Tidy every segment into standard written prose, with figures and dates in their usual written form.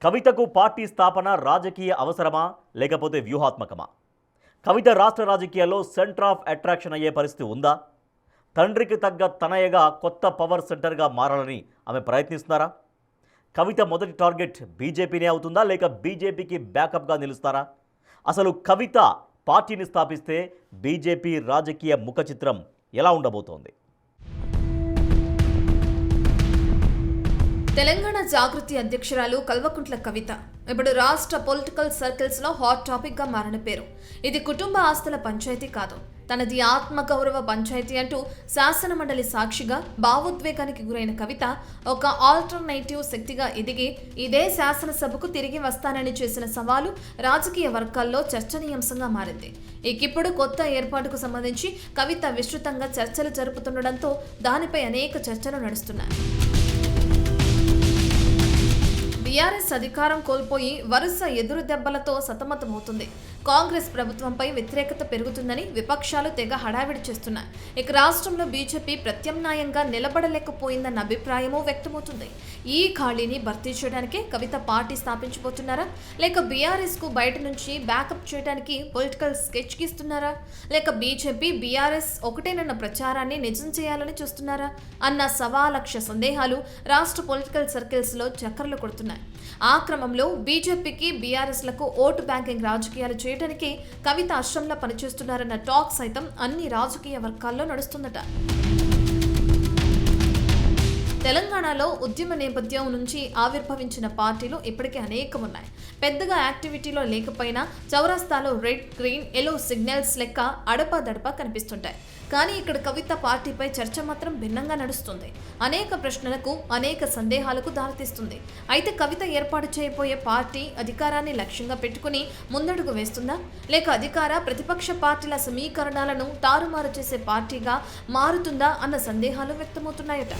కవితకు పార్టీ స్థాపన రాజకీయ అవసరమా లేకపోతే వ్యూహాత్మకమా? కవిత రాష్ట్ర రాజకీయాల్లో సెంటర్ ఆఫ్ అట్రాక్షన్ అయ్యే పరిస్థితి ఉందా? తండ్రికి తగ్గ తనయగా కొత్త పవర్ సెంటర్గా మారాలని ఆమె ప్రయత్నిస్తున్నారా? కవిత మొదటి టార్గెట్ బీజేపీనే అవుతుందా లేక బీజేపీకి బ్యాకప్గా నిలుస్తారా? అసలు కవిత పార్టీని స్థాపిస్తే బీజేపీ రాజకీయ ముఖ చిత్రం ఎలా ఉండబోతోంది? తెలంగాణ జాగృతి అధ్యక్షురాలు కల్వకుంట్ల కవిత ఇప్పుడు రాష్ట్ర పొలిటికల్ సర్కిల్స్లో హాట్ టాపిక్గా మారిన పేరు. ఇది కుటుంబ ఆస్తుల పంచాయతీ కాదు, తనది ఆత్మగౌరవ పంచాయతీ అంటూ శాసనమండలి సాక్షిగా భావోద్వేగానికి గురైన కవిత ఒక ఆల్టర్నేటివ్ శక్తిగా ఎదిగి ఇదే శాసనసభకు తిరిగి వస్తానని చేసిన సవాలు రాజకీయ వర్గాల్లో చర్చనీయాంశంగా మారింది. ఇప్పుడు కొత్త ఏర్పాటుకు సంబంధించి కవిత విస్తృతంగా చర్చలు జరుపుతుండటంతో దానిపై అనేక చర్చలు నడుస్తున్నాయి. బీఆర్ఎస్ అధికారం కోల్పోయి వరుస ఎదురు దెబ్బలతో సతమతమవుతుంది. కాంగ్రెస్ ప్రభుత్వంపై వ్యతిరేకత పెరుగుతుందని విపక్షాలు తెగ హడావిడి చేస్తున్నాయి. ఇక రాష్ట్రంలో బీజేపీ ప్రత్యామ్నాయంగా నిలబడలేకపోయిందన్న అభిప్రాయమూ వ్యక్తమవుతుంది. ఈ ఖాళీని భర్తీ చేయడానికే కవిత పార్టీ స్థాపించబోతున్నారా లేక బీఆర్ఎస్ కు బయట నుంచి బ్యాకప్ చేయడానికి పొలిటికల్ స్కెచ్ గీస్తున్నారా లేక బీజేపీ బీఆర్ఎస్ ఒకటేనన్న ప్రచారాన్ని నిజం చేయాలని చూస్తున్నారా అన్న సవాలక్ష సందేహాలు రాష్ట్ర పొలిటికల్ సర్కిల్స్ లో చక్కర్లు కొడుతున్నాయి. ఆ క్రమంలో బీజేపీకి బీఆర్ఎస్లకు ఓటు బ్యాంకింగ్ రాజకీయాలు చేయడానికి కవిత అశ్రంలా పనిచేస్తున్నారన్న టాక్ సైతం అన్ని రాజకీయ వర్గాల్లో నడుస్తుందట. తెలంగాణలో ఉద్యమ నేపథ్యం నుంచి ఆవిర్భవించిన పార్టీలు ఇప్పటికే అనేకం ఉన్నాయి. పెద్దగా యాక్టివిటీలో లేకపోయినా చౌరస్తాలో రెడ్, గ్రీన్, ఎల్లో సిగ్నల్స్ లెక్క అడపాదడపా కనిపిస్తుంటాయి. కానీ ఇక్కడ కవిత పార్టీపై చర్చ మాత్రం భిన్నంగా నడుస్తుంది. అనేక ప్రశ్నలకు, అనేక సందేహాలకు దారితీస్తుంది. అయితే కవిత ఏర్పాటు చేయబోయే పార్టీ అధికారాన్ని లక్ష్యంగా పెట్టుకుని ముందడుగు వేస్తుందా లేక అధికార ప్రతిపక్ష పార్టీల సమీకరణాలను తారుమారు చేసే పార్టీగా మారుతుందా అన్న సందేహాలు వ్యక్తమవుతున్నాయట.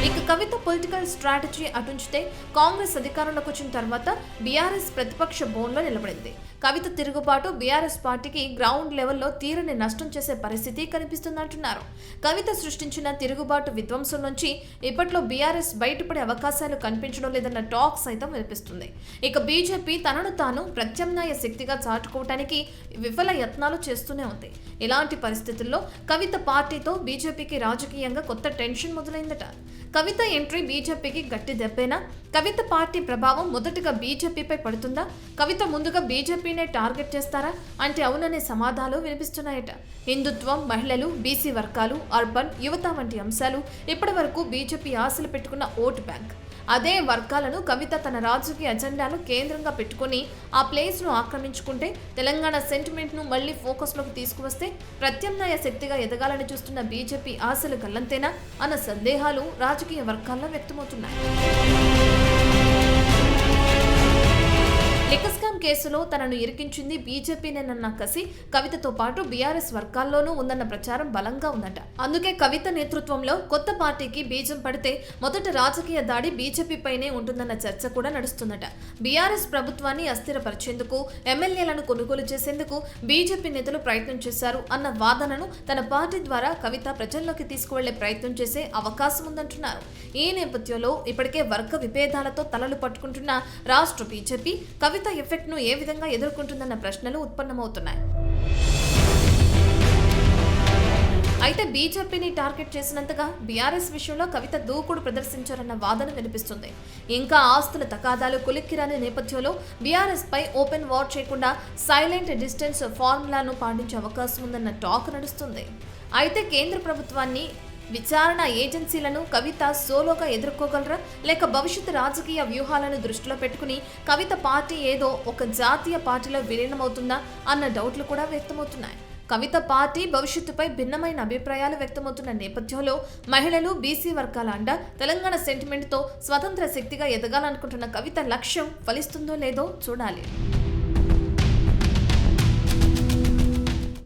ఇక కవిత పొలిటికల్ స్ట్రాటజీ అటుంచితే కాంగ్రెస్ అధికారంలోకి వచ్చిన తర్వాత బీఆర్ఎస్ ప్రతిపక్ష బోన్లో నిలబడింది. కవిత తిరుగుబాటు బీఆర్ఎస్ పార్టీకి గ్రౌండ్ లెవెల్లో తీరని నష్టం చేసే పరిస్థితి కనిపిస్తుందంటున్నారు. కవిత సృష్టించిన తిరుగుబాటు విధ్వంసం నుంచి ఇప్పట్లో బీఆర్ఎస్ బయటపడే అవకాశాలు కనిపించడం లేదన్న టాక్ సైతం వినిపిస్తుంది. ఇక బీజేపీ తనను తాను ప్రత్యామ్నాయ శక్తిగా చాటుకోవటానికి విఫల యత్నాలు చేస్తూనే ఉంది. ఇలాంటి పరిస్థితుల్లో కవిత పార్టీతో బీజేపీకి రాజకీయంగా కొత్త టెన్షన్ మొదలైందట. కవిత ఎంట్రీ బీజేపీకి గట్టి దెబ్బేనా? కవిత పార్టీ ప్రభావం మొదటగా బీజేపీపై పడుతుందా? కవిత ముందుగా బీజేపీనే టార్గెట్ చేస్తారా అంటే అవుననే సమాధానాలు వినిపిస్తున్నాయట. హిందుత్వం, మహిళలు, బీసీ వర్గాలు, అర్బన్, యువత వంటి అంశాలు ఇప్పటి వరకు బీజేపీ ఆశలు పెట్టుకున్న ఓటు బ్యాంక్. అదే వర్గాలను కవిత తన రాజకీయ అజెండాను కేంద్రంగా పెట్టుకుని ఆ ప్లేస్ను ఆక్రమించుకుంటే, తెలంగాణ సెంటిమెంట్ను మళ్లీ ఫోకస్లోకి తీసుకువస్తే ప్రత్యామ్నాయ శక్తిగా ఎదగాలని చూస్తున్న బీజేపీ ఆశలు గల్లంతేనా అన్న సందేహాలు రాజకీయ వర్గాల్లో వ్యక్తమవుతున్నాయి. లిక్కర్ స్కామ్ కేసులో తనను ఇరికించింది బీజేపీనేనన్న కసి కవితతో పాటు బీఆర్ఎస్ వర్గాల్లోనూ ఉందన్న ప్రచారం బలంగా ఉందట. అందుకే కవిత నేతృత్వంలో కొత్త పార్టీకి బీజం పడితే మొదట రాజకీయ దాడి బీజేపీపైనే ఉంటుందన్న చర్చ కూడా నడుస్తుందట. బీఆర్ఎస్ ప్రభుత్వాన్ని అస్థిరపరిచేందుకు, ఎమ్మెల్యేలను కొనుగోలు చేసేందుకు బీజేపీ నేతలు ప్రయత్నం చేశారు అన్న వాదనను తన పార్టీ ద్వారా కవిత ప్రజల్లోకి తీసుకువెళ్లే ప్రయత్నం చేసే అవకాశం ఉందంటున్నారు. ఈ నేపథ్యంలో ఇప్పటికే వర్గ విభేదాలతో తలలు పట్టుకుంటున్న రాష్ట్ర బీజేపీ కవిత ఎఫెక్ట్ ను ఏ విధంగా ఎదుర్కొంటుందన్న ప్రశ్నలు ఉత్పన్నమవుతున్నాయి. అయితే బీజేపీని టార్గెట్ చేసినంతగా బీఆర్ఎస్ విషయంలో కవిత దూకుడు ప్రదర్శించారన్న వాదన వినిపిస్తుంది. ఇంకా ఆస్తుల తగాదాలు కొలిక్కిరాని నేపథ్యంలో బీఆర్ఎస్ పై ఓపెన్ వార్ చేయకుండా సైలెంట్ డిస్టెన్స్ ఫార్ములాను పాటించే అవకాశం ఉందన్న టాక్ నడుస్తుంది. అయితే కేంద్ర ప్రభుత్వాన్ని, విచారణ ఏజెన్సీలను కవిత సోలోగా ఎదుర్కోగలరా లేక భవిష్యత్తు రాజకీయ వ్యూహాలను దృష్టిలో పెట్టుకుని కవిత పార్టీ ఏదో ఒక జాతీయ పార్టీలో విలీనమవుతుందా అన్న డౌట్లు కూడా వ్యక్తమవుతున్నాయి. కవిత పార్టీ భవిష్యత్తుపై భిన్నమైన అభిప్రాయాలు వ్యక్తమవుతున్న నేపథ్యంలో మహిళలు, బీసీ వర్గాల అండ, తెలంగాణ సెంటిమెంట్తో స్వతంత్ర శక్తిగా ఎదగాలనుకుంటున్న కవిత లక్ష్యం ఫలిస్తుందో లేదో చూడాలి.